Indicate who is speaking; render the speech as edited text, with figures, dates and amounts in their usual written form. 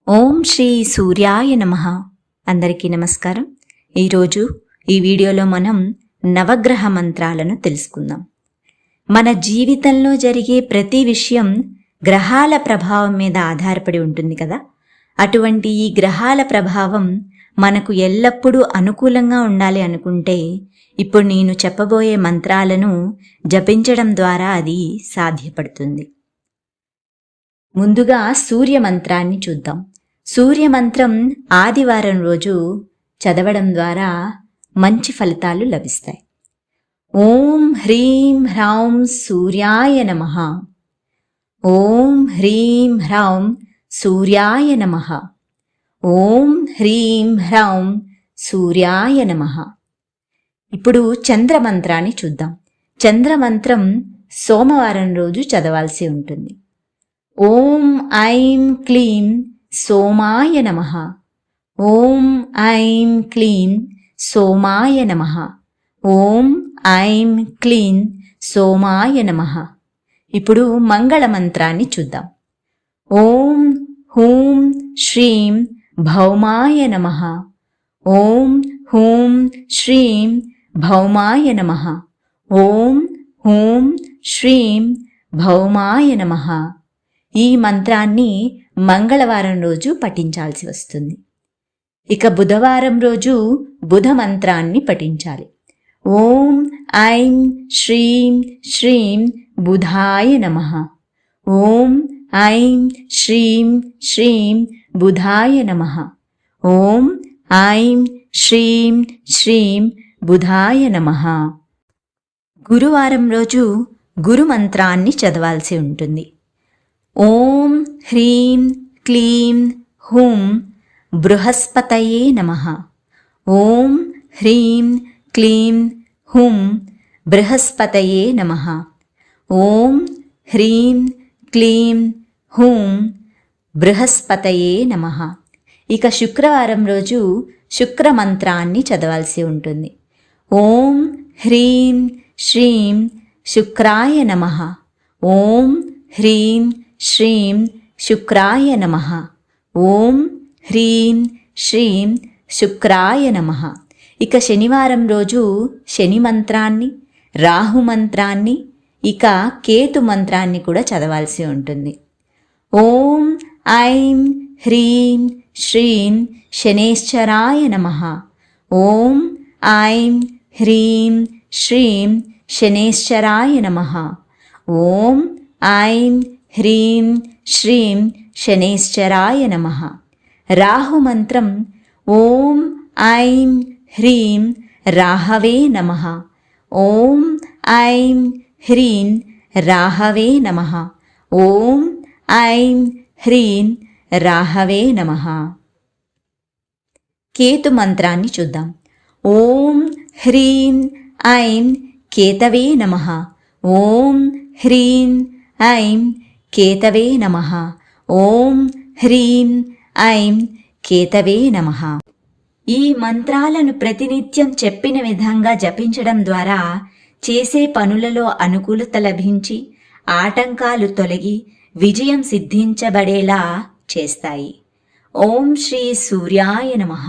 Speaker 1: ఓం శ్రీ సూర్యాయ నమః. అందరికీ నమస్కారం. ఈరోజు ఈ వీడియోలో మనం నవగ్రహ మంత్రాలను తెలుసుకుందాం. మన జీవితంలో జరిగే ప్రతి విషయం గ్రహాల ప్రభావం మీద ఆధారపడి ఉంటుంది కదా. అటువంటి ఈ గ్రహాల ప్రభావం మనకు ఎల్లప్పుడూ అనుకూలంగా ఉండాలి అనుకుంటే ఇప్పుడు నేను చెప్పబోయే మంత్రాలను జపించడం ద్వారా అది సాధ్యపడుతుంది. ముందుగా సూర్య మంత్రాన్ని చూద్దాం. సూర్య మంత్రం ఆదివారం రోజు చదవడం ద్వారా మంచి ఫలితాలు లభిస్తాయి. ఓం హ్రీం హ్రౌం సూర్యాయ నమః. ఓం హ్రీం హ్రౌం సూర్యాయ నమః. ఓం హ్రీం హ్రౌం సూర్యాయ నమః. ఇప్పుడు చంద్రమంత్రాన్ని చూద్దాం. చంద్రమంత్రం సోమవారం రోజు చదవాల్సి ఉంటుంది. ఓం ఐం క్లీం సోమాయ నమః. ఓం ఐం క్లీం సోమాయ నమః. ఓం ఐం క్లీం సోమాయ నమః. ఇప్పుడు మంగళ మంత్రాన్ని చూద్దాం. ఓం హూం శ్రీం భౌమాయ నమః. ఓం హూం శ్రీం భౌమాయ నమః. ఓం హూం శ్రీం భౌమాయ నమః. ఈ మంత్రాన్ని మంగళవారం రోజు పఠించాల్సి వస్తుంది. ఇక బుధవారం రోజు బుధ మంత్రాన్ని పఠించాలి. ఓం ఐం శ్రీం శ్రీం బుధాయ నమః. ఓం ఐం శ్రీం శ్రీం బుధాయ నమః. ఓం ఐం శ్రీం శ్రీం బుధాయ నమః. గురువారం రోజు గురు మంత్రాన్ని చదవాల్సి ఉంటుంది. ఓం హ్రీం క్లీం హూం బృహస్పతయే నమః. ఓం హ్రీం క్లీం హూం బృహస్పతయే నమః. ఓం హ్రీం క్లీం హూం బృహస్పతయే నమః. ఇక శుక్రవారం రోజు శుక్ర మంత్రాన్ని చదవాల్సి ఉంటుంది. ఓం హ్రీం శ్రీం శుక్రాయ నమః. ఓం హ్రీం శ్రీం శుక్రాయ నమః. ఓం హ్రీం శ్రీం శుక్రాయ నమః. ఇక శనివారం రోజు శని మంత్రాన్ని, రాహు మంత్రాన్ని, ఇక కేతు మంత్రాన్ని కూడా చదవాల్సి ఉంటుంది. ఓం ఐం హ్రీం శ్రీం శనేశ్వరాయ నమః. ఓం ఐం హ్రీం శ్రీం శనేశ్వరాయ నమః. ఓం ఐం హ్రీం శ్రీం శనేశ్వరాయ నమః. రాహు మంత్రం ఓం ఐం హ్రీం రాహవే నమః. ఓం ఐం హ్రీం రాహవే నమః. ఓం ఐం హ్రీం రాహవే నమః. కేతు మంత్రాన్ని చూద్దాం. ఓం హ్రీం ఐం కేతవే నమః. ఓం హ్రీం ఐం కేతవే నమః. ఓం హ్రీం ఐం కేతవే నమః. ఈ మంత్రాలను ప్రతినిత్యం చెప్పిన విధంగా జపించడం ద్వారా చేసే పనులలో అనుకూలత లభించి ఆటంకాలు తొలగి విజయం సిద్ధించబడేలా చేస్తాయి. ఓం శ్రీ సూర్యాయ నమః.